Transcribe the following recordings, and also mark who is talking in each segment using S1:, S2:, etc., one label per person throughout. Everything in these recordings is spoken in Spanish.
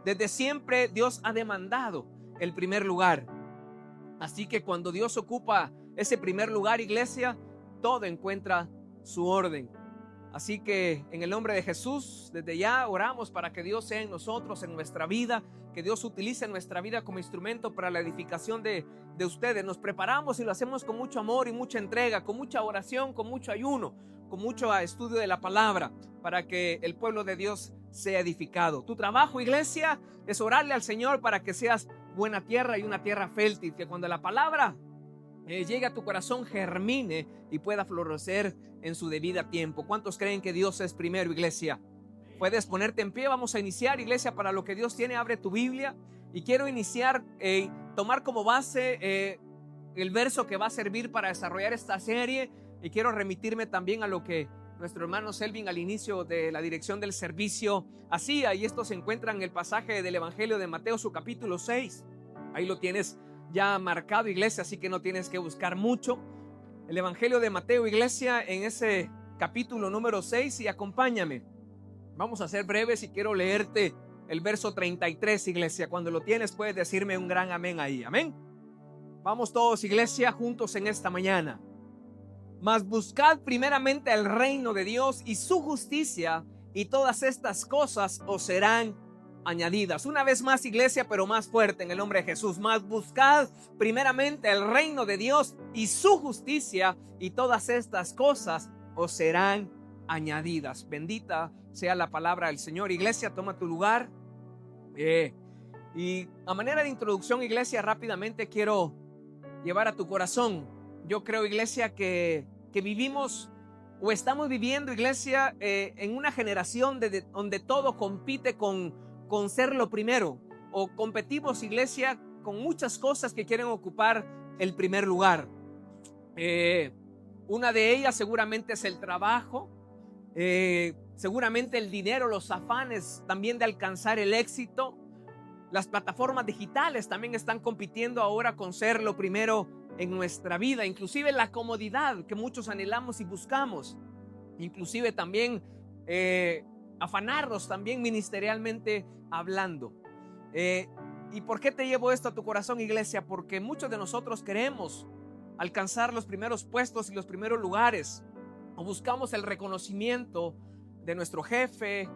S1: Desde siempre Dios ha demandado el primer lugar. Así que cuando Dios ocupa ese primer lugar, iglesia, todo encuentra su orden. Así que en el nombre de Jesús, desde ya oramos para que Dios sea en nosotros, en nuestra vida, que Dios utilice nuestra vida como instrumento para la edificación de ustedes. Nos preparamos y lo hacemos con mucho amor y mucha entrega, con mucha oración, con mucho ayuno, con mucho estudio de la palabra, para que el pueblo de Dios sea edificado. Tu trabajo, iglesia, es orarle al Señor para que seas buena tierra y una tierra fértil, que cuando la palabra llegue a tu corazón, germine y pueda florecer en su debido tiempo. ¿Cuántos creen que Dios es primero, iglesia? Puedes ponerte en pie. Vamos a iniciar, iglesia, para lo que Dios tiene. Abre tu Biblia y quiero iniciar, tomar como base el verso que va a servir para desarrollar esta serie, y quiero remitirme también a lo que nuestro hermano Selvin al inicio de la dirección del servicio hacía, y esto se encuentra en el pasaje del Evangelio de Mateo, su capítulo 6. Ahí lo tienes ya marcado, iglesia, así que no tienes que buscar mucho. El Evangelio de Mateo, iglesia, en ese capítulo número 6, y acompáñame. Vamos a ser breves y quiero leerte el verso 33, iglesia. Cuando lo tienes puedes decirme un gran amén ahí. Amén. Vamos todos, iglesia, juntos en esta mañana. Mas buscad primeramente el reino de Dios y su justicia, y todas estas cosas os serán añadidas. Una vez más, iglesia, pero más fuerte, en el nombre de Jesús. Mas buscad primeramente el reino de Dios y su justicia, y todas estas cosas os serán añadidas. Bendita sea la palabra del Señor. Iglesia, toma tu lugar. Y a manera de introducción, iglesia, rápidamente quiero llevar a tu corazón. Yo creo, iglesia, que vivimos o estamos viviendo, iglesia, en una generación donde todo compite con ser lo primero, o competimos, iglesia, con muchas cosas que quieren ocupar el primer lugar. Una de ellas seguramente es el trabajo, seguramente el dinero, los afanes también de alcanzar el éxito. Las plataformas digitales también están compitiendo ahora con ser lo primero en nuestra vida, inclusive la comodidad que muchos anhelamos y buscamos, inclusive también afanarnos también ministerialmente hablando. ¿Y por qué te llevo esto a tu corazón, iglesia? Porque muchos de nosotros queremos alcanzar los primeros puestos y los primeros lugares, o buscamos el reconocimiento de nuestro jefe,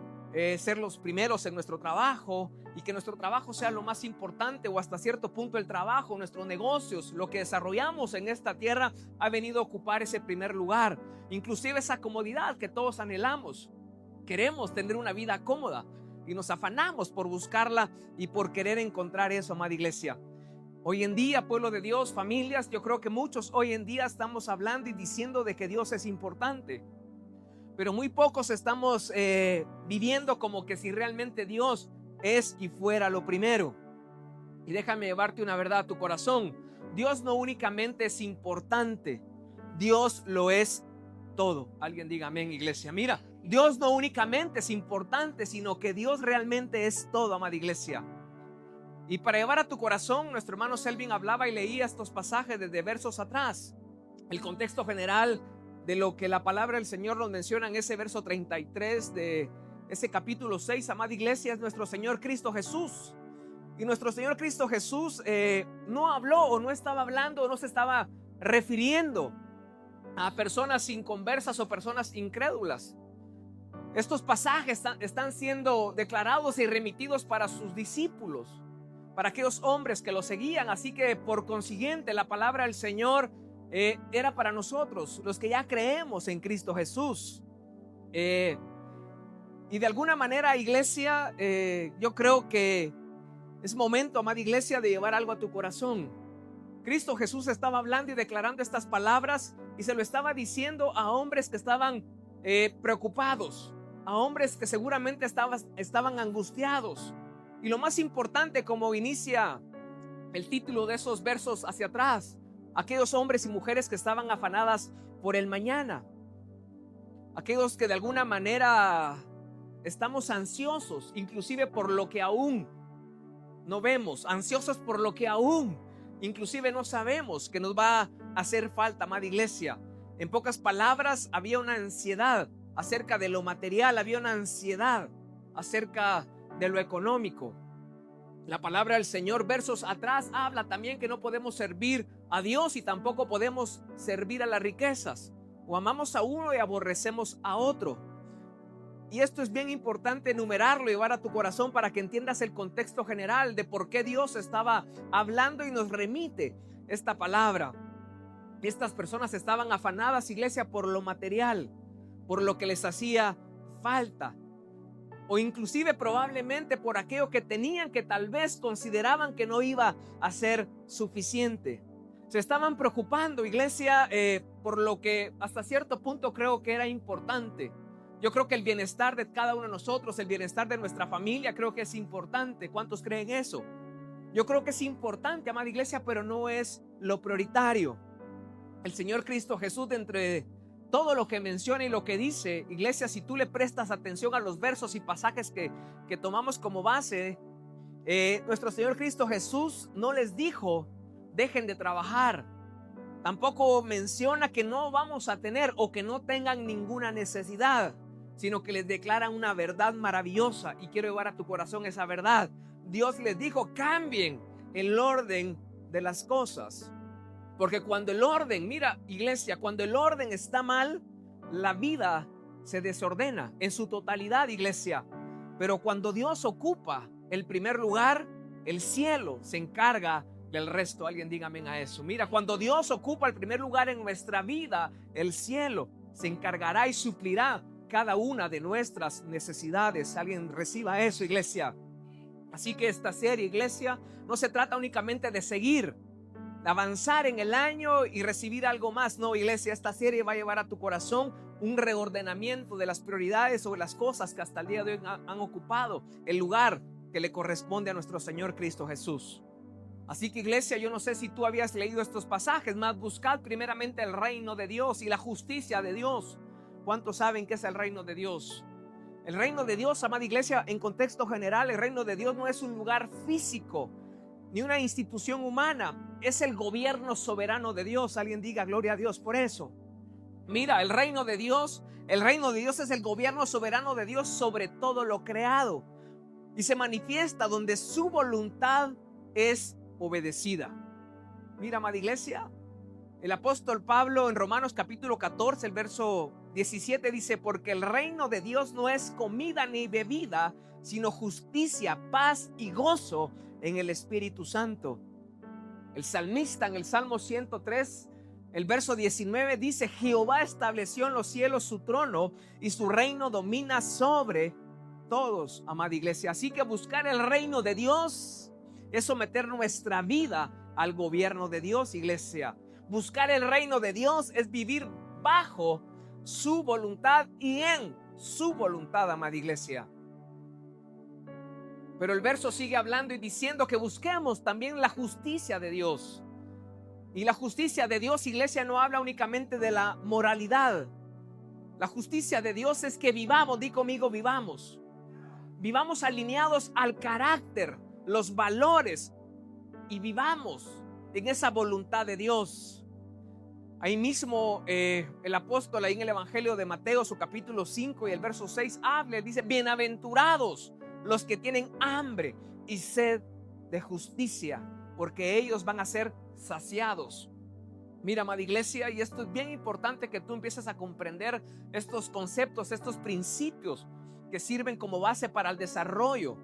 S1: ser los primeros en nuestro trabajo, y que nuestro trabajo sea lo más importante, o hasta cierto punto el trabajo, nuestros negocios, lo que desarrollamos en esta tierra ha venido a ocupar ese primer lugar. Inclusive esa comodidad que todos anhelamos. Queremos tener una vida cómoda y nos afanamos por buscarla y por querer encontrar eso, amada iglesia. Hoy en día, pueblo de Dios, familias, yo creo que muchos hoy en día estamos hablando y diciendo de que Dios es importante, pero muy pocos estamos viviendo como que si realmente Dios es y fuera lo primero. Y déjame llevarte una verdad a tu corazón. Dios no únicamente es importante, Dios lo es todo. Alguien diga amén, iglesia. Mira, Dios no únicamente es importante, sino que Dios realmente es todo, amada iglesia. Y para llevar a tu corazón, nuestro hermano Selvin hablaba y leía estos pasajes desde versos atrás. El contexto general de lo que la palabra del Señor nos menciona en ese verso 33 de ese capítulo 6, amada iglesia, es nuestro Señor Cristo Jesús. Y nuestro Señor Cristo Jesús no habló, o no estaba hablando, o no se estaba refiriendo a personas inconversas o personas incrédulas. Estos pasajes están siendo declarados y remitidos para sus discípulos, para aquellos hombres que lo seguían. Así que por consiguiente la palabra del Señor era para nosotros, los que ya creemos en Cristo Jesús. Y de alguna manera, iglesia, yo creo que es momento, amada iglesia, de llevar algo a tu corazón. Cristo Jesús estaba hablando y declarando estas palabras, y se lo estaba diciendo a hombres que estaban preocupados, a hombres que seguramente estaban angustiados. Y lo más importante, como inicia el título de esos versos hacia atrás, aquellos hombres y mujeres que estaban afanadas por el mañana, aquellos que de alguna manera estamos ansiosos, inclusive por lo que aún no vemos, ansiosos por lo que aún inclusive no sabemos que nos va a hacer falta, amada iglesia. En pocas palabras, había una ansiedad acerca de lo material, había una ansiedad acerca de lo económico. La palabra del Señor, versos atrás, habla también que no podemos servir a Dios y tampoco podemos servir a las riquezas. O amamos a uno y aborrecemos a otro. Y esto es bien importante enumerarlo y llevar a tu corazón para que entiendas el contexto general de por qué Dios estaba hablando y nos remite esta palabra. Estas personas estaban afanadas, iglesia, por lo material, por lo que les hacía falta, o inclusive probablemente por aquello que tenían que tal vez consideraban que no iba a ser suficiente. Se estaban preocupando, iglesia, por lo que hasta cierto punto creo que era importante. Yo creo que el bienestar de cada uno de nosotros, el bienestar de nuestra familia, creo que es importante. ¿Cuántos creen eso? Yo creo que es importante, amada iglesia, pero no es lo prioritario. El Señor Cristo Jesús, de entre todo lo que menciona y lo que dice, iglesia, si tú le prestas atención a los versos y pasajes que tomamos como base, nuestro Señor Cristo Jesús no les dijo, dejen de trabajar. Tampoco menciona que no vamos a tener o que no tengan ninguna necesidad, sino que les declara una verdad maravillosa, y quiero llevar a tu corazón esa verdad. Dios les dijo, cambien el orden de las cosas. Porque cuando el orden, mira iglesia, cuando el orden está mal, la vida se desordena en su totalidad, iglesia. Pero cuando Dios ocupa el primer lugar, el cielo se encarga del resto. Alguien diga amén a eso. Mira, cuando Dios ocupa el primer lugar en nuestra vida, el cielo se encargará y suplirá cada una de nuestras necesidades. Alguien reciba eso, iglesia. Así que esta serie, iglesia, no se trata únicamente de seguir, de avanzar en el año y recibir algo más. No, iglesia, esta serie va a llevar a tu corazón un reordenamiento de las prioridades sobre las cosas que hasta el día de hoy han ocupado el lugar que le corresponde a nuestro Señor Cristo Jesús. Así que, iglesia, yo no sé si tú habías leído estos pasajes, más buscad primeramente el reino de Dios y la justicia de Dios. ¿Cuántos saben qué es el reino de Dios? El reino de Dios, amada iglesia, en contexto general, el reino de Dios no es un lugar físico ni una institución humana, es el gobierno soberano de Dios. Alguien diga gloria a Dios por eso. Mira, el reino de Dios es el gobierno soberano de Dios sobre todo lo creado, y se manifiesta donde su voluntad es obedecida. Mira, amada iglesia, el apóstol Pablo en Romanos capítulo 14, el verso 17 dice, porque el reino de Dios no es comida ni bebida, sino justicia, paz y gozo en el Espíritu Santo. El salmista en el Salmo 103, el verso 19 dice, Jehová estableció en los cielos su trono y su reino domina sobre todos, amada iglesia. Así que buscar el reino de Dios es someter nuestra vida al gobierno de Dios, iglesia. Buscar el reino de Dios es vivir bajo su voluntad y en su voluntad, amada iglesia. Pero el verso sigue hablando y diciendo que busquemos también la justicia de Dios. Y la justicia de Dios, iglesia, no habla únicamente de la moralidad. La justicia de Dios es que vivamos, di conmigo, vivamos. Vivamos alineados al carácter, los valores, y vivamos en esa voluntad de Dios. Ahí mismo el apóstol, ahí en el Evangelio de Mateo, su capítulo 5 y el verso 6, habla, dice, bienaventurados los que tienen hambre y sed de justicia, porque ellos van a ser saciados. Mira, amada iglesia, y esto es bien importante que tú empieces a comprender estos conceptos, estos principios que sirven como base para el desarrollo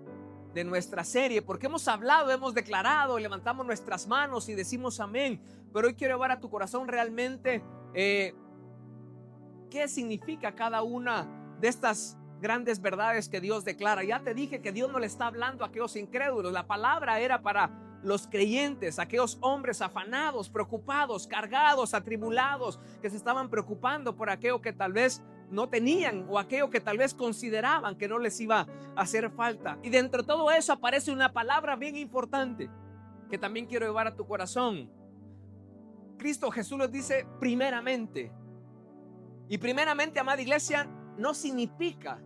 S1: de nuestra serie, porque hemos hablado, hemos declarado, levantamos nuestras manos y decimos amén, pero hoy quiero llevar a tu corazón realmente qué significa cada una de estas grandes verdades que Dios declara. Ya te dije que Dios no le está hablando a aquellos incrédulos, la palabra era para los creyentes, aquellos hombres afanados, preocupados, cargados, atribulados, que se estaban preocupando por aquello que tal vez no tenían o aquello que tal vez consideraban que no les iba a hacer falta. Y dentro de todo eso aparece una palabra bien importante que también quiero llevar a tu corazón. Cristo Jesús les dice primeramente. Y primeramente, amada iglesia, no significa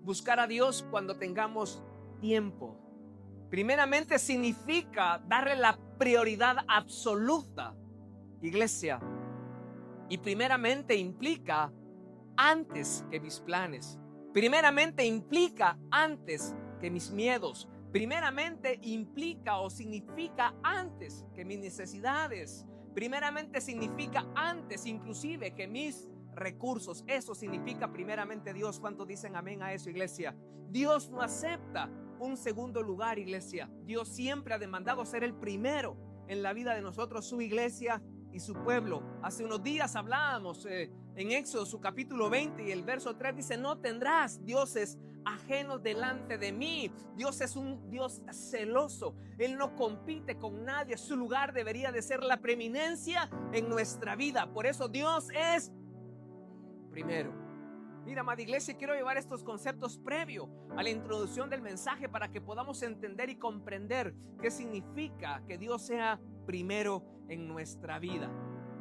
S1: buscar a Dios cuando tengamos tiempo. Primeramente significa darle la prioridad absoluta, iglesia. Y primeramente implica antes que mis planes. Primeramente implica antes que mis miedos. Primeramente implica o significa antes que mis necesidades. Primeramente significa antes inclusive que mis recursos. Eso significa primeramente Dios. ¿Cuántos dicen amén a eso, iglesia? Dios no acepta un segundo lugar, iglesia. Dios siempre ha demandado ser el primero en la vida de nosotros, su iglesia y su pueblo. Hace unos días hablábamos en Éxodo, su capítulo 20 y el verso 3 dice: no tendrás dioses ajenos delante de mí. Dios es un Dios celoso. Él no compite con nadie. Su lugar debería de ser la preeminencia en nuestra vida. Por eso Dios es primero. Mira, amada iglesia, quiero llevar estos conceptos previo a la introducción del mensaje para que podamos entender y comprender qué significa que Dios sea primero en nuestra vida.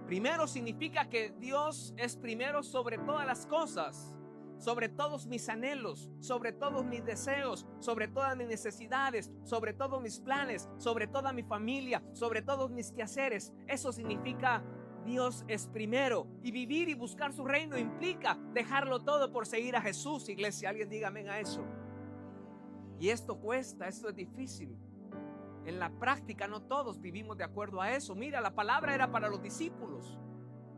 S1: Primero significa que Dios es primero sobre todas las cosas, sobre todos mis anhelos, sobre todos mis deseos, sobre todas mis necesidades, sobre todos mis planes, sobre toda mi familia, sobre todos mis quehaceres. Eso significa Dios es primero. Y vivir y buscar su reino implica dejarlo todo por seguir a Jesús, iglesia. Alguien diga amén a eso. Y esto cuesta, esto es difícil. En la práctica no todos vivimos de acuerdo a eso. Mira, la palabra era para los discípulos,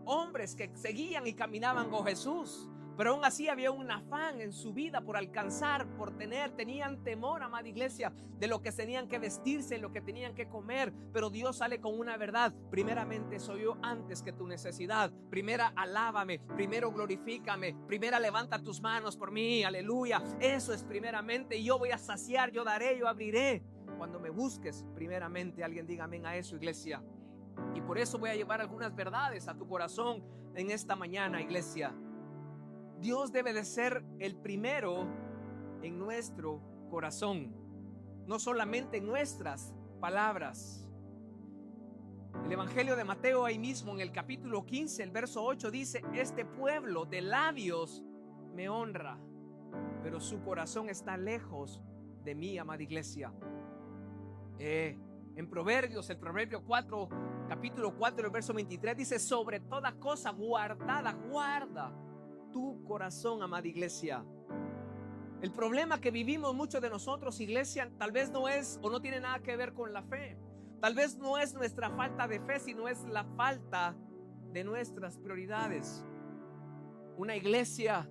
S1: hombres que seguían y caminaban con Jesús, pero aún así había un afán en su vida por alcanzar, por tener. Tenían temor, amada iglesia, de lo que tenían que vestirse, lo que tenían que comer. Pero Dios sale con una verdad: primeramente soy yo antes que tu necesidad. Primera alábame, primero glorifícame, primera levanta tus manos por mí, aleluya. Eso es primeramente. Y yo voy a saciar, yo daré, yo abriré cuando me busques primeramente. Alguien diga amén a eso, iglesia. Y por eso voy a llevar algunas verdades a tu corazón en esta mañana, iglesia. Dios debe de ser el primero en nuestro corazón, no solamente en nuestras palabras. El Evangelio de Mateo, ahí mismo en el capítulo 15, el verso 8 dice: este pueblo de labios me honra, pero su corazón está lejos de mí, amada iglesia. En Proverbios, el Proverbio 4, capítulo 4, el verso 23 dice: sobre toda cosa guardada, guarda tu corazón, amada iglesia. El problema que vivimos muchos de nosotros, iglesia, tal vez no es o no tiene nada que ver con la fe. Tal vez no es nuestra falta de fe, sino es la falta de nuestras prioridades. Una iglesia,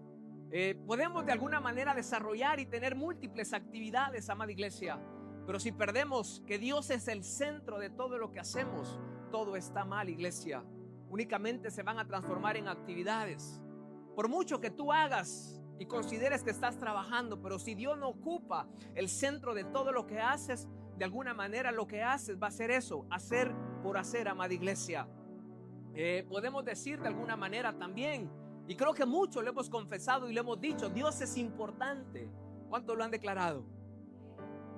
S1: podemos de alguna manera desarrollar y tener múltiples actividades, amada iglesia, pero si perdemos que Dios es el centro de todo lo que hacemos, todo está mal, iglesia. Únicamente se van a transformar en actividades. Por mucho que tú hagas y consideres que estás trabajando, pero si Dios no ocupa el centro de todo lo que haces, de alguna manera lo que haces va a ser eso, hacer por hacer, amada iglesia. Podemos decir de alguna manera también, y creo que muchos lo hemos confesado y lo hemos dicho: Dios es importante. ¿Cuántos lo han declarado?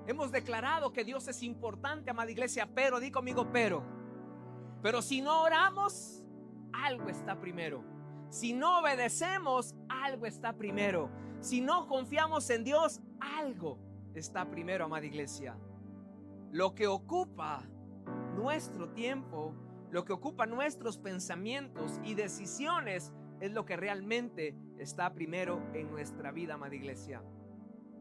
S1: Hemos declarado que Dios es importante, amada iglesia, pero, di conmigo, pero si no oramos, algo está primero. Si no obedecemos, algo está primero. Si no confiamos en Dios, algo está primero, amada iglesia. Lo que ocupa nuestro tiempo, lo que ocupa nuestros pensamientos y decisiones, es lo que realmente está primero en nuestra vida, amada iglesia.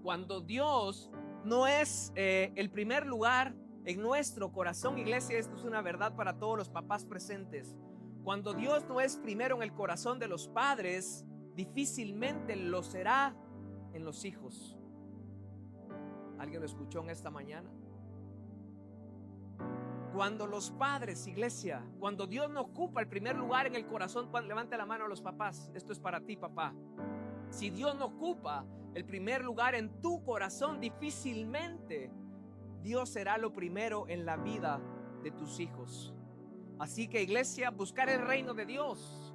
S1: Cuando Dios no es el primer lugar en nuestro corazón, iglesia, esto es una verdad para todos los papás presentes. Cuando Dios no es primero en el corazón de los padres, difícilmente lo será en los hijos. ¿Alguien lo escuchó en esta mañana? Cuando los padres, iglesia, cuando Dios no ocupa el primer lugar en el corazón, levante la mano a los papás. Esto es para ti, papá. Si Dios no ocupa el primer lugar en tu corazón, difícilmente Dios será lo primero en la vida de tus hijos. Así que, iglesia, buscar el reino de Dios.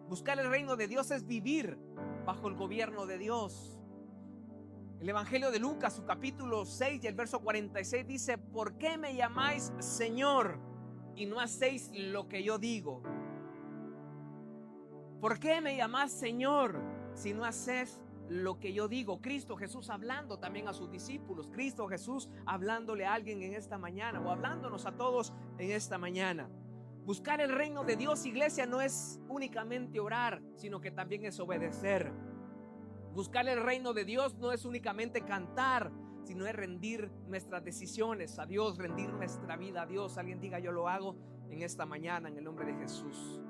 S1: Buscar el reino de Dios es vivir bajo el gobierno de Dios. El Evangelio de Lucas, su capítulo 6 y el verso 46 dice: ¿por qué me llamáis Señor y no hacéis lo que yo digo? ¿Por qué me llamás Señor si no haces lo que yo digo? Cristo Jesús hablando también a sus discípulos. Cristo Jesús hablándole a alguien en esta mañana, o hablándonos a todos en esta mañana. Buscar el reino de Dios, iglesia, no es únicamente orar, sino que también es obedecer. Buscar el reino de Dios no es únicamente cantar, sino es rendir nuestras decisiones a Dios, rendir nuestra vida a Dios. Alguien diga: yo lo hago en esta mañana en el nombre de Jesús.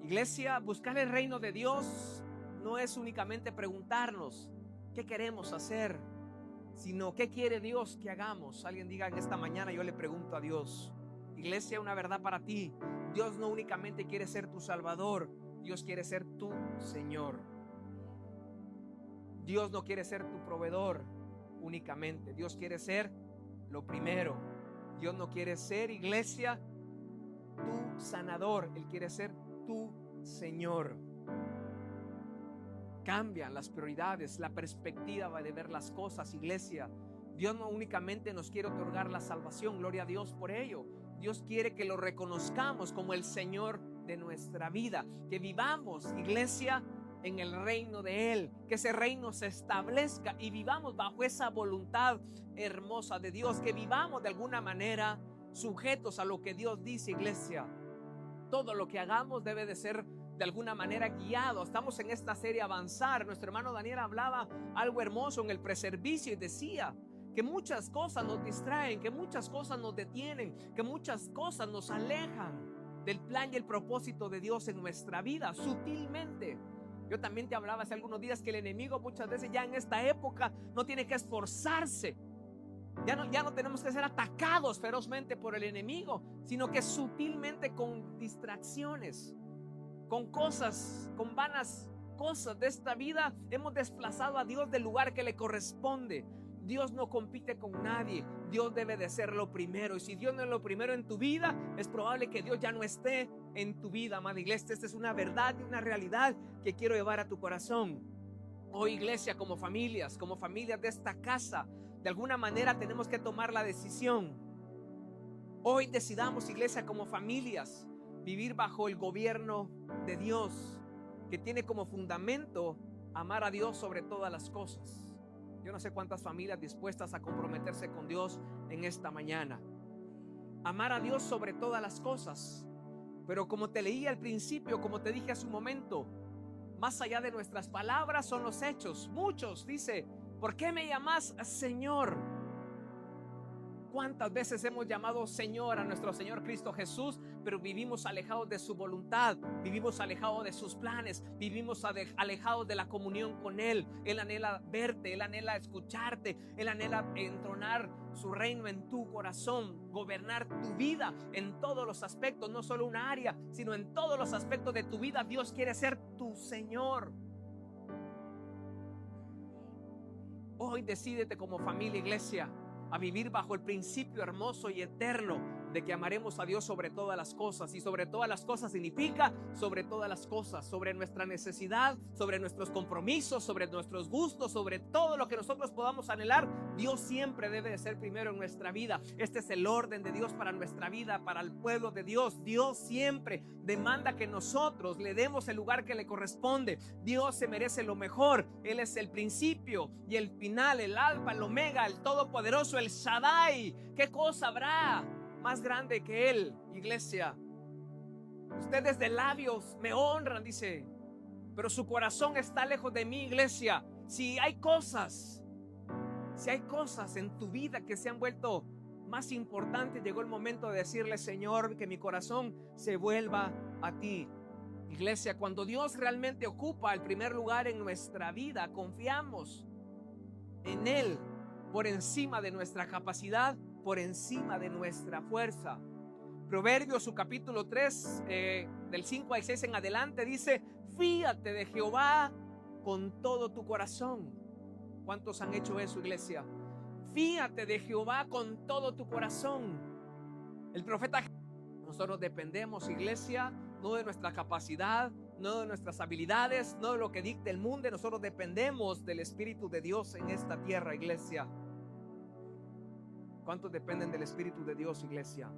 S1: Iglesia, buscar el reino de Dios no es únicamente preguntarnos qué queremos hacer, sino qué quiere Dios que hagamos. Alguien diga en esta mañana: yo le pregunto a Dios. Iglesia, una verdad para ti: Dios no únicamente quiere ser tu Salvador, Dios quiere ser tu Señor. Dios no quiere ser tu proveedor únicamente, Dios quiere ser lo primero. Dios no quiere ser, iglesia, tu sanador, Él quiere ser tu Señor. Cambian las prioridades, la perspectiva de ver las cosas, iglesia. Dios no únicamente nos quiere otorgar la salvación, gloria a Dios por ello. Dios quiere que lo reconozcamos como el Señor de nuestra vida, que vivamos, iglesia, en el reino de Él, que ese reino se establezca y vivamos bajo esa voluntad hermosa de Dios, que vivamos de alguna manera sujetos a lo que Dios dice, iglesia. Todo lo que hagamos debe de ser de alguna manera guiado. Estamos en esta serie Avanzar. Nuestro hermano Daniel hablaba algo hermoso en el preservicio y decía que muchas cosas nos distraen, que muchas cosas nos detienen, que muchas cosas nos alejan del plan y el propósito de Dios en nuestra vida, sutilmente. Yo también te hablaba hace algunos días que el enemigo muchas veces ya en esta época no tiene que esforzarse. Ya no tenemos que ser atacados ferozmente por el enemigo, sino que sutilmente, con distracciones, con cosas, con vanas cosas de esta vida, hemos desplazado a Dios del lugar que le corresponde. Dios no compite con nadie, Dios debe de ser lo primero. Y si Dios no es lo primero en tu vida, es probable que Dios ya no esté en tu vida, amada iglesia. Esta es una verdad y una realidad que quiero llevar a tu corazón. Hoy, iglesia, como familias de esta casa, de alguna manera tenemos que tomar la decisión. Hoy decidamos, iglesia, como familias, vivir bajo el gobierno de Dios, que tiene como fundamento amar a Dios sobre todas las cosas. Yo no sé cuántas familias dispuestas a comprometerse con Dios en esta mañana. Amar a Dios sobre todas las cosas. Pero como te leí al principio, como te dije hace un momento, más allá de nuestras palabras son los hechos. Muchos dice: ¿por qué me llamas Señor? ¿Cuántas veces hemos llamado Señor a nuestro Señor Cristo Jesús, pero vivimos alejados de su voluntad, vivimos alejados de sus planes, vivimos alejados de la comunión con Él? Él anhela verte, Él anhela escucharte, Él anhela entronar su reino en tu corazón, gobernar tu vida en todos los aspectos, no solo una área, sino en todos los aspectos de tu vida. Dios quiere ser tu Señor. Hoy decídete como familia, iglesia, a vivir bajo el principio hermoso y eterno de que amaremos a Dios sobre todas las cosas. Y sobre todas las cosas significa sobre todas las cosas, sobre nuestra necesidad, sobre nuestros compromisos, sobre nuestros gustos, sobre todo lo que nosotros podamos anhelar. Dios siempre debe de ser primero en nuestra vida. Este es el orden de Dios para nuestra vida, para el pueblo de Dios. Dios siempre demanda que nosotros le demos el lugar que le corresponde. Dios se merece lo mejor. Él es el principio y el final, el alfa, el omega, el todopoderoso, el Shaddai. ¿Qué cosa habrá más grande que Él, iglesia? Ustedes de labios me honran, dice, pero su corazón está lejos de mí, iglesia. Si hay cosas en tu vida que se han vuelto más importantes, llegó el momento de decirle: Señor, que mi corazón se vuelva a ti. Iglesia, cuando Dios realmente ocupa el primer lugar en nuestra vida, confiamos en Él por encima de nuestra capacidad, por encima de nuestra fuerza. Proverbios, su capítulo 3, del 5 al 6 en adelante, dice: fíate de Jehová con todo tu corazón. ¿Cuántos han hecho eso, iglesia? Fíate de Jehová con todo tu corazón. El profeta, nosotros dependemos, iglesia, no de nuestra capacidad, no de nuestras habilidades, no de lo que dicta el mundo. Nosotros dependemos del Espíritu de Dios en esta tierra, iglesia. ¿Cuántos dependen del Espíritu de Dios, iglesia?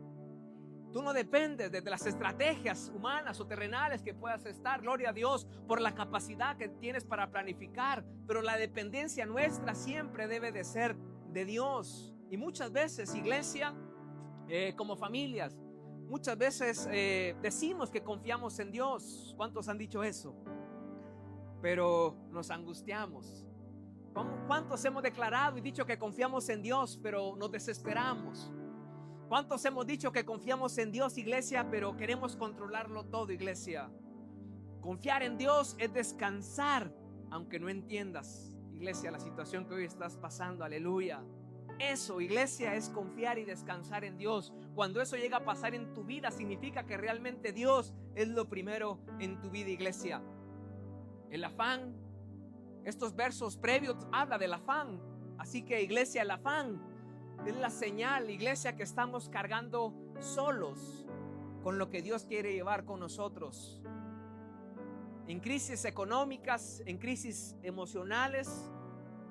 S1: Tú no dependes de las estrategias humanas o terrenales que puedas estar, gloria a Dios, por la capacidad que tienes para planificar, pero la dependencia nuestra siempre debe de ser de Dios. Y muchas veces, iglesia, como familias, muchas veces decimos que confiamos en Dios. ¿Cuántos han dicho eso? Pero nos angustiamos ¿Cuántos hemos declarado y dicho que confiamos en Dios, pero nos desesperamos? ¿Cuántos hemos dicho que confiamos en Dios, iglesia, pero queremos controlarlo todo, iglesia? Confiar en Dios es descansar, aunque no entiendas, iglesia, la situación que hoy estás pasando. Aleluya. Eso, iglesia, es confiar y descansar en Dios. Cuando eso llega a pasar en tu vida, significa que realmente Dios es lo primero en tu vida, iglesia. El afán, estos versos previos habla del afán. Así que, iglesia, el afán es la señal, iglesia, que estamos cargando solos con lo que Dios quiere llevar con nosotros. En crisis económicas, en crisis emocionales,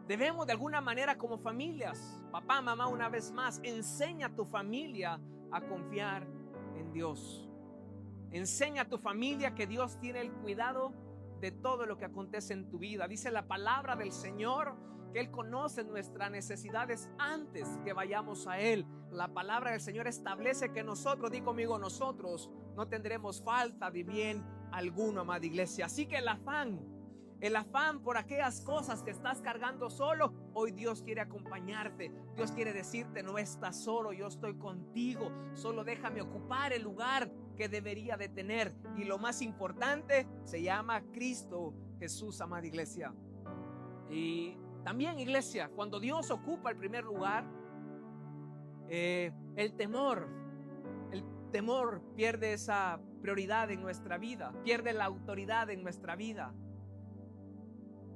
S1: debemos de alguna manera como familias, papá, mamá, una vez más, enseña a tu familia a confiar en Dios. Enseña a tu familia que Dios tiene el cuidado de todo lo que acontece en tu vida. Dice la palabra del Señor que Él conoce nuestras necesidades antes que vayamos a Él. La palabra del Señor establece que nosotros, di conmigo, nosotros no tendremos falta de bien alguno, amada iglesia. Así que el afán por aquellas cosas que estás cargando solo, hoy Dios quiere acompañarte. Dios quiere decirte: no estás solo, yo estoy contigo. Solo déjame ocupar el lugar que debería de tener. Y lo más importante se llama Cristo Jesús, amada iglesia. Y también, iglesia, cuando Dios ocupa el primer lugar, el temor pierde esa prioridad en nuestra vida, pierde la autoridad en nuestra vida.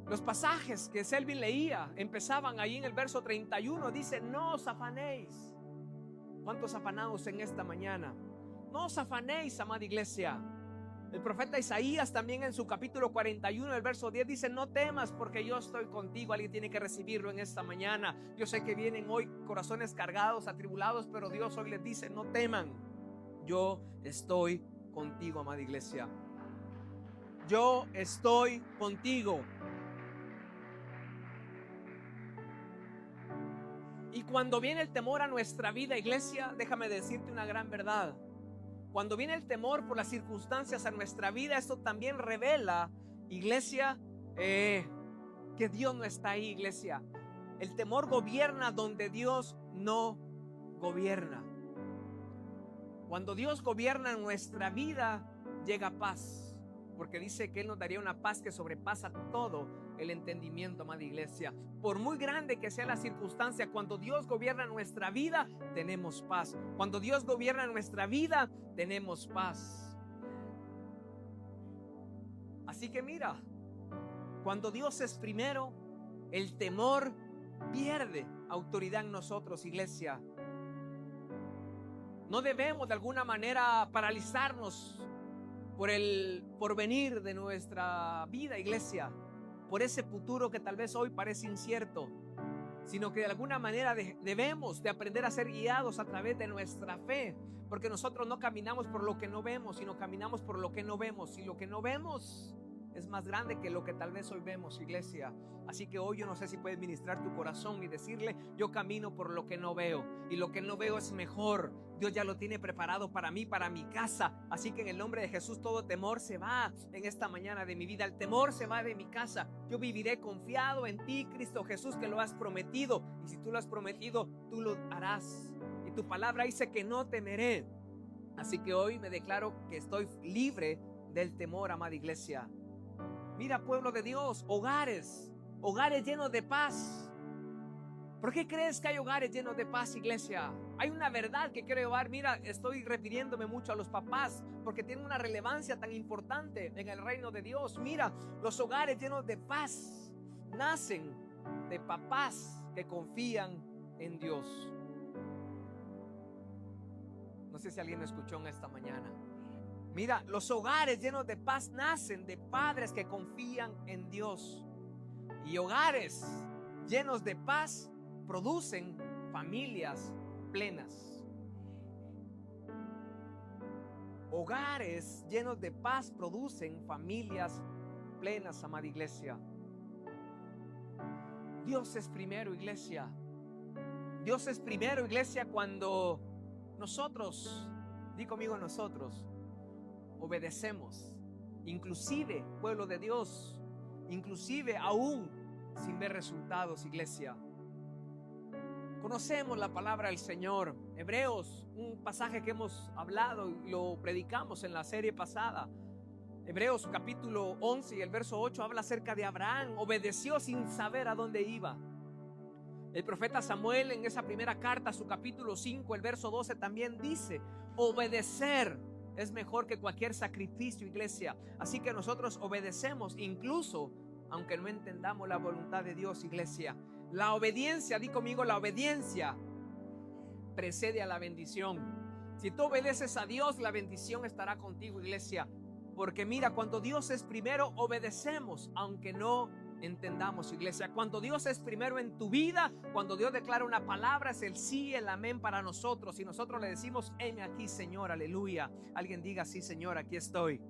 S1: Los pasajes que Selvin leía empezaban ahí en el verso 31. Dice: no os afanéis. ¿Cuántos afanados en esta mañana? No os afanéis, amada iglesia. El profeta Isaías también en su capítulo 41, el verso 10 dice: no temas, porque yo estoy contigo. Alguien tiene que recibirlo en esta mañana. Yo sé que vienen hoy corazones cargados, atribulados, pero Dios hoy les dice: no teman, yo estoy contigo, amada iglesia. Yo estoy contigo. Y cuando viene el temor a nuestra vida, iglesia, déjame decirte una gran verdad. Cuando viene el temor por las circunstancias a nuestra vida, esto también revela, iglesia, que Dios no está ahí, iglesia. El temor gobierna donde Dios no gobierna. Cuando Dios gobierna en nuestra vida, llega paz, porque dice que Él nos daría una paz que sobrepasa todo el entendimiento, amada iglesia. Por muy grande que sea la circunstancia, cuando Dios gobierna nuestra vida, tenemos paz. Cuando Dios gobierna nuestra vida, tenemos paz. Así que mira, cuando Dios es primero, el temor pierde autoridad en nosotros, iglesia. No debemos de alguna manera paralizarnos por el porvenir de nuestra vida, iglesia, por ese futuro que tal vez hoy parece incierto, sino que de alguna manera debemos de aprender a ser guiados a través de nuestra fe, porque nosotros no caminamos por lo que no vemos, sino caminamos por lo que no vemos, y lo que no vemos es más grande que lo que tal vez hoy vemos, iglesia. Así que hoy yo no sé si puedes ministrar tu corazón y decirle: yo camino por lo que no veo, y lo que no veo es mejor. Dios ya lo tiene preparado para mí, para mi casa. Así que en el nombre de Jesús todo temor se va en esta mañana de mi vida. El temor se va de mi casa. Yo viviré confiado en ti, Cristo Jesús, que lo has prometido. Y si tú lo has prometido, tú lo harás. Y tu palabra dice que no temeré. Así que hoy me declaro que estoy libre del temor, amada iglesia. Mira, pueblo de Dios, hogares llenos de paz. ¿Por qué crees que hay hogares llenos de paz, iglesia? Hay una verdad que quiero llevar. Mira, estoy refiriéndome mucho a los papás, porque tienen una relevancia tan importante en el reino de Dios. Mira, los hogares llenos de paz nacen de papás que confían en Dios. No sé si alguien me escuchó en esta mañana. Mira, los hogares llenos de paz nacen de padres que confían en Dios. Y hogares llenos de paz producen familias plenas. Hogares llenos de paz producen familias plenas, amada iglesia. Dios es primero, iglesia. Dios es primero, iglesia, cuando nosotros, di conmigo, nosotros obedecemos. Inclusive, pueblo de Dios, inclusive aún sin ver resultados, iglesia. Conocemos la palabra del Señor. Hebreos, un pasaje que hemos hablado y lo predicamos en la serie pasada. Hebreos capítulo 11 y el verso 8 habla acerca de Abraham. Obedeció sin saber a dónde iba. El profeta Samuel en esa primera carta, su capítulo 5, el verso 12 también dice: obedecer es mejor que cualquier sacrificio, iglesia. Así que nosotros obedecemos incluso aunque no entendamos la voluntad de Dios, iglesia. La obediencia, di conmigo, la obediencia precede a la bendición. Si tú obedeces a Dios, la bendición estará contigo, iglesia. Porque mira, cuando Dios es primero, obedecemos aunque no entendamos, iglesia. Cuando Dios es primero en tu vida, cuando Dios declara una palabra, es el sí, el amén para nosotros. Y nosotros le decimos: heme aquí, Señor, aleluya. Alguien diga: sí, Señor, aquí estoy.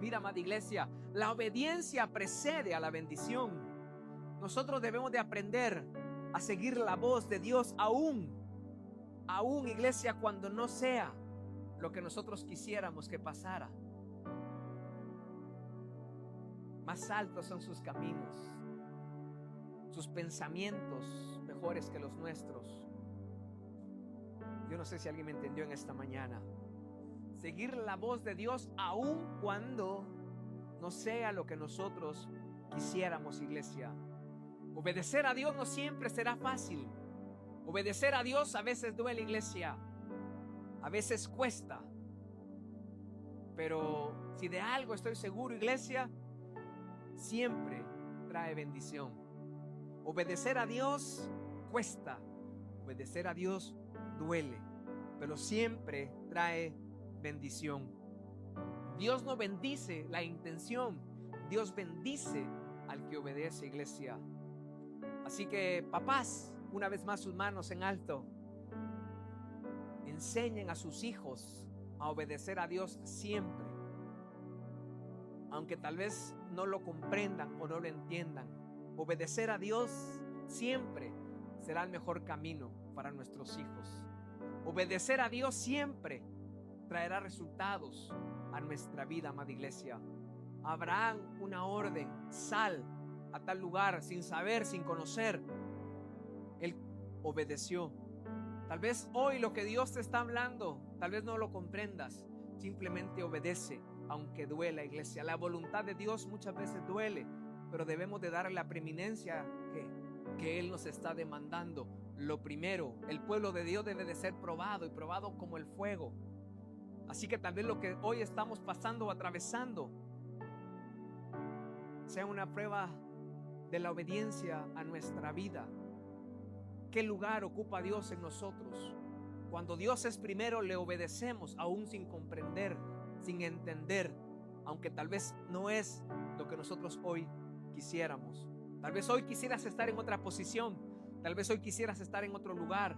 S1: Mira, amada iglesia, la obediencia precede a la bendición. Nosotros debemos de aprender a seguir la voz de Dios aún, iglesia, cuando no sea lo que nosotros quisiéramos que pasara. Más altos son sus caminos, sus pensamientos mejores que los nuestros. Yo no sé si alguien me entendió en esta mañana. Seguir la voz de Dios aun cuando no sea lo que nosotros quisiéramos, iglesia. Obedecer a Dios no siempre será fácil. Obedecer a Dios a veces duele, iglesia. A veces cuesta. Pero si de algo estoy seguro, iglesia, siempre trae bendición. Obedecer a Dios cuesta. Obedecer a Dios duele. Pero siempre trae bendición. Dios no bendice la intención, Dios bendice al que obedece, iglesia. Así que, papás, una vez más sus manos en alto. Enseñen a sus hijos a obedecer a Dios siempre, aunque tal vez no lo comprendan o no lo entiendan. Obedecer a Dios siempre será el mejor camino para nuestros hijos. Obedecer a Dios siempre traerá resultados a nuestra vida, amada iglesia. Abraham, una orden: sal a tal lugar, sin saber, sin conocer. Él obedeció. Tal vez hoy lo que Dios te está hablando, tal vez no lo comprendas. Simplemente obedece, aunque duela, iglesia. La voluntad de Dios muchas veces duele, pero debemos de darle la preeminencia que Él nos está demandando. Lo primero, el pueblo de Dios debe de ser probado, y probado como el fuego. Así que tal vez lo que hoy estamos pasando o atravesando sea una prueba de la obediencia a nuestra vida. ¿Qué lugar ocupa Dios en nosotros? Cuando Dios es primero, le obedecemos aún sin comprender, sin entender, aunque tal vez no es lo que nosotros hoy quisiéramos. Tal vez hoy quisieras estar en otra posición, tal vez hoy quisieras estar en otro lugar.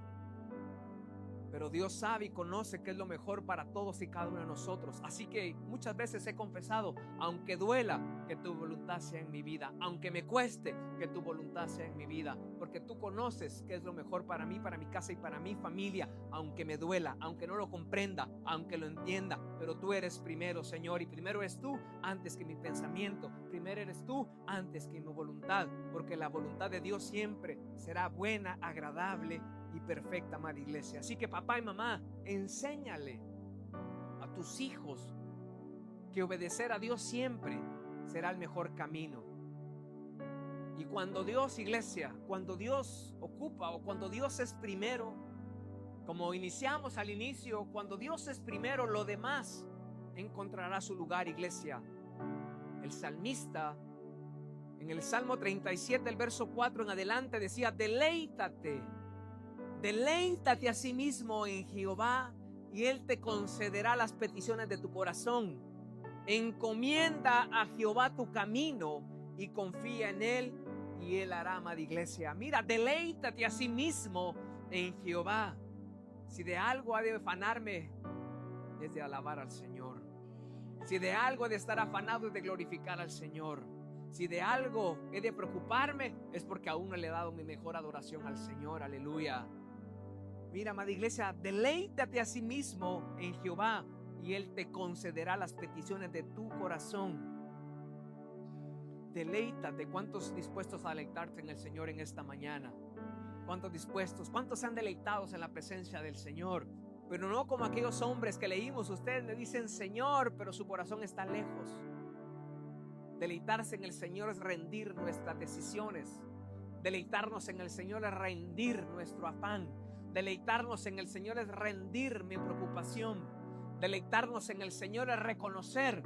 S1: Pero Dios sabe y conoce qué es lo mejor para todos y cada uno de nosotros. Así que muchas veces he confesado: aunque duela, que tu voluntad sea en mi vida. Aunque me cueste, que tu voluntad sea en mi vida. Porque tú conoces qué es lo mejor para mí, para mi casa y para mi familia. Aunque me duela, aunque no lo comprenda, aunque lo entienda. Pero tú eres primero, Señor. Y primero eres tú antes que mi pensamiento. Primero eres tú antes que mi voluntad. Porque la voluntad de Dios siempre será buena, agradable y perfecta, amada iglesia. Así que, papá y mamá, enséñale a tus hijos que obedecer a Dios siempre será el mejor camino. Y cuando Dios, iglesia, cuando Dios ocupa o cuando Dios es primero, como iniciamos al inicio, cuando Dios es primero, lo demás encontrará su lugar, iglesia. El salmista en el Salmo 37, el verso 4 en adelante decía: deleítate a sí mismo en Jehová, y Él te concederá las peticiones de tu corazón. Encomienda a Jehová tu camino y confía en Él, y Él hará, amada iglesia. Mira, deleítate a sí mismo en Jehová. Si de algo ha de afanarme, es de alabar al Señor. Si de algo he de estar afanado, es de glorificar al Señor. Si de algo he de preocuparme, es porque aún no le he dado mi mejor adoración al Señor. Aleluya. Mira, amada iglesia, deleítate a sí mismo en Jehová, y Él te concederá las peticiones de tu corazón. Deleítate. ¿Cuántos dispuestos a deleitarse en el Señor en esta mañana? ¿Cuántos dispuestos? ¿Cuántos se han deleitado en la presencia del Señor? Pero no como aquellos hombres que leímos. Ustedes le dicen Señor, pero su corazón está lejos. Deleitarse en el Señor es rendir nuestras decisiones. Deleitarnos en el Señor es rendir nuestro afán. Deleitarnos en el Señor es rendir mi preocupación. Deleitarnos en el Señor es reconocer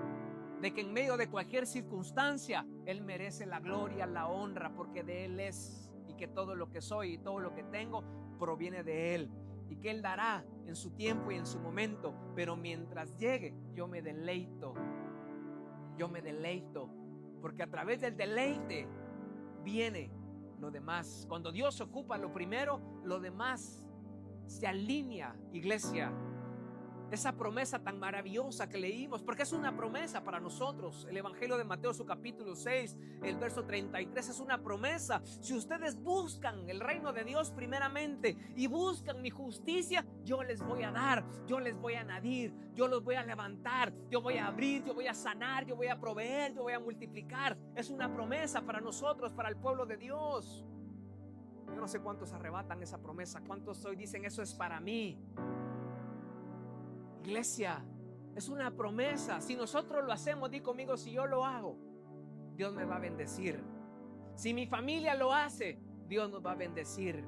S1: de que en medio de cualquier circunstancia Él merece la gloria, la honra, porque de Él es, y que todo lo que soy y todo lo que tengo proviene de Él, y que Él dará en su tiempo y en su momento. Pero mientras llegue, yo me deleito, porque a través del deleite viene lo demás. Cuando Dios ocupa lo primero, lo demás se alinea, iglesia. Esa promesa tan maravillosa que leímos, porque es una promesa para nosotros. El Evangelio de Mateo, su capítulo 6, el verso 33, es una promesa. Si ustedes buscan el reino de Dios primeramente y buscan mi justicia, yo les voy a dar, yo les voy a añadir, yo los voy a levantar, yo voy a abrir, yo voy a sanar, yo voy a proveer, yo voy a multiplicar. Es una promesa para nosotros, para el pueblo de Dios. Yo no sé cuántos arrebatan esa promesa, cuántos hoy dicen eso es para mí. Iglesia, es una promesa. Si nosotros lo hacemos, di conmigo, si yo lo hago, Dios me va a bendecir. Si mi familia lo hace, Dios nos va a bendecir.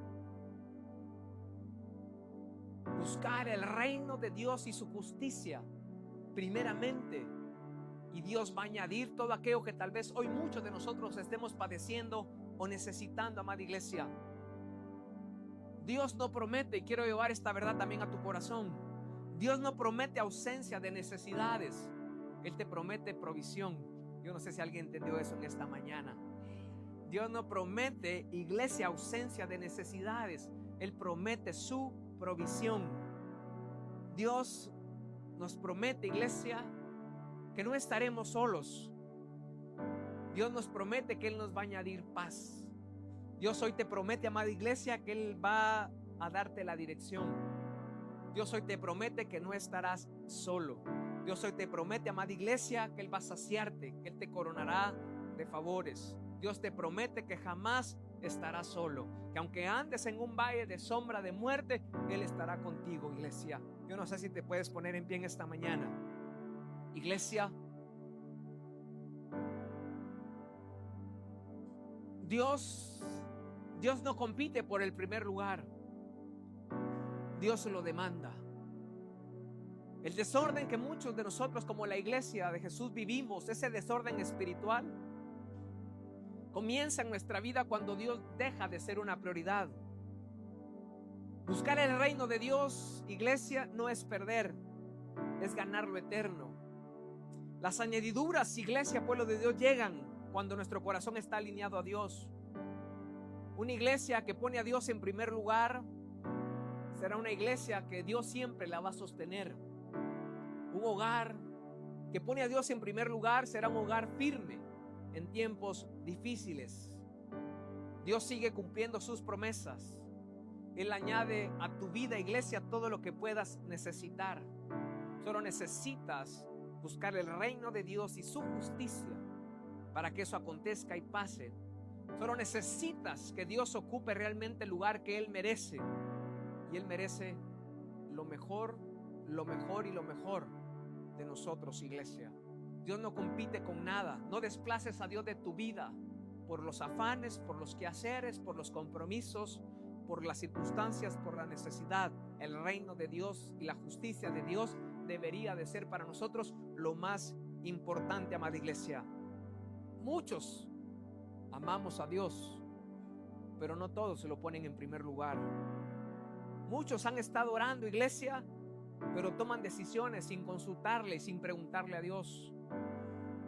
S1: Buscar el reino de Dios y su justicia primeramente, y Dios va a añadir todo aquello que tal vez hoy muchos de nosotros estemos padeciendo o necesitando, amada iglesia. Dios no promete, y quiero llevar esta verdad también a tu corazón, Dios no promete ausencia de necesidades. Él te promete provisión. Yo no sé si alguien entendió eso en esta mañana. Dios no promete, iglesia, ausencia de necesidades. Él promete su provisión. Dios nos promete, iglesia, que no estaremos solos. Dios nos promete que Él nos va a añadir paz. Dios hoy te promete, amada iglesia, que Él va a darte la dirección. Dios hoy te promete que no estarás solo. Dios hoy te promete, amada iglesia, que Él va a saciarte, que Él te coronará de favores. Dios te promete que jamás estarás solo, que aunque andes en un valle de sombra de muerte, Él estará contigo, iglesia. Yo no sé si te puedes poner en pie en esta mañana. Iglesia, Dios no compite por el primer lugar. Dios lo demanda. El desorden que muchos de nosotros como la iglesia de Jesús vivimos, ese desorden espiritual, comienza en nuestra vida cuando Dios deja de ser una prioridad. Buscar el reino de Dios, iglesia, no es perder, es ganar lo eterno. Las añadiduras, iglesia, pueblo de Dios, llegan cuando nuestro corazón está alineado a Dios. Una iglesia que pone a Dios en primer lugar será una iglesia que Dios siempre la va a sostener. Un hogar que pone a Dios en primer lugar será un hogar firme en tiempos difíciles. Dios sigue cumpliendo sus promesas. Él añade a tu vida, iglesia, todo lo que puedas necesitar. Solo necesitas buscar el reino de Dios y su justicia para que eso acontezca y pase. Solo necesitas que Dios ocupe realmente el lugar que Él merece. Y Él merece lo mejor y lo mejor de nosotros, iglesia. Dios no compite con nada. No desplaces a Dios de tu vida por los afanes, por los quehaceres, por los compromisos, por las circunstancias, por la necesidad. El reino de Dios y la justicia de Dios debería de ser para nosotros lo más importante, amada iglesia. Muchos amamos a Dios, pero no todos se lo ponen en primer lugar. Muchos han estado orando, iglesia, pero toman decisiones sin consultarle y sin preguntarle a Dios.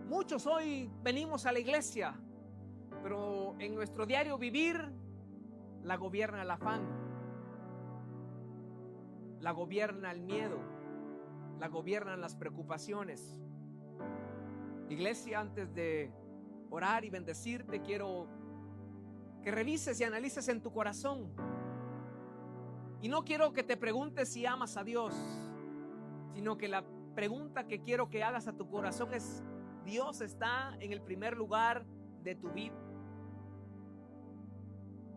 S1: Muchos hoy venimos a la iglesia, pero en nuestro diario vivir la gobierna el afán, la gobierna el miedo, la gobiernan las preocupaciones. Iglesia, antes de orar y bendecirte, quiero que revises y analices en tu corazón. Y no quiero que te preguntes si amas a Dios, sino que la pregunta que quiero que hagas a tu corazón es: ¿Dios está en el primer lugar de tu vida.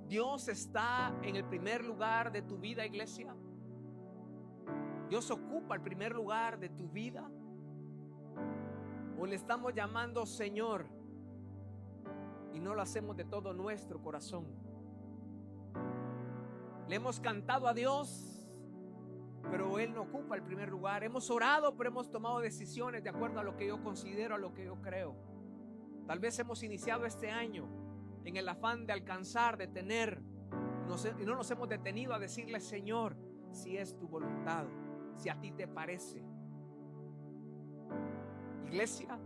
S1: Dios está en el primer lugar de tu vida, iglesia. Dios ocupa el primer lugar de tu vida. O le estamos llamando Señor y no lo hacemos de todo nuestro corazón. Le hemos cantado a Dios, pero Él no ocupa el primer lugar. Hemos orado, pero hemos tomado decisiones de acuerdo a lo que yo considero, a lo que yo creo. Tal vez hemos iniciado este año en el afán de alcanzar, de tener, y no nos hemos detenido a decirle: Señor, si es tu voluntad, si a ti te parece. Iglesia,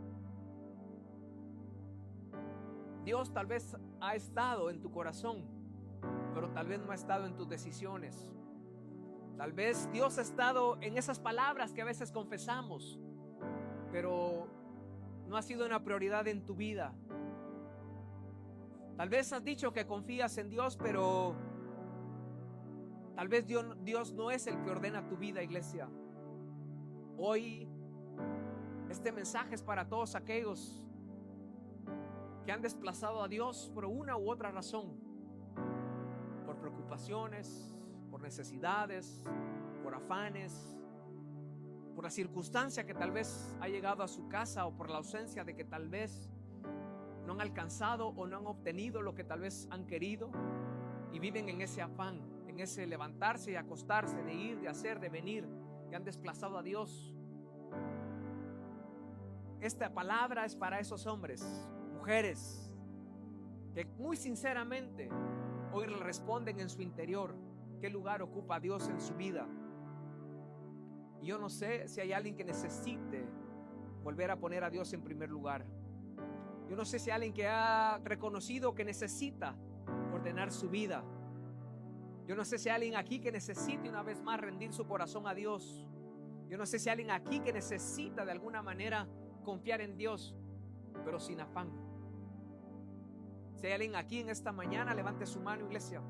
S1: Dios tal vez ha estado en tu corazón, pero tal vez no ha estado en tus decisiones. Tal vez Dios ha estado en esas palabras que a veces confesamos, pero no ha sido una prioridad en tu vida. Tal vez has dicho que confías en Dios, pero tal vez Dios no es el que ordena tu vida, iglesia. Hoy este mensaje es para todos aquellos que han desplazado a Dios por una u otra razón, por preocupaciones, por necesidades, por afanes, por la circunstancia que tal vez ha llegado a su casa, o por la ausencia de que tal vez no han alcanzado o no han obtenido lo que tal vez han querido, y viven en ese afán, en ese levantarse y acostarse, de ir, de hacer, de venir, y han desplazado a Dios. Esta palabra es para esos hombres, mujeres, que muy sinceramente hoy le responden en su interior qué lugar ocupa Dios en su vida. Y yo no sé si hay alguien que necesite volver a poner a Dios en primer lugar. Yo no sé si hay alguien que ha reconocido que necesita ordenar su vida. Yo no sé si hay alguien aquí que necesite una vez más rendir su corazón a Dios. Yo no sé si hay alguien aquí que necesita de alguna manera confiar en Dios, pero sin afán. Si hay alguien aquí en esta mañana, levante su mano, iglesia.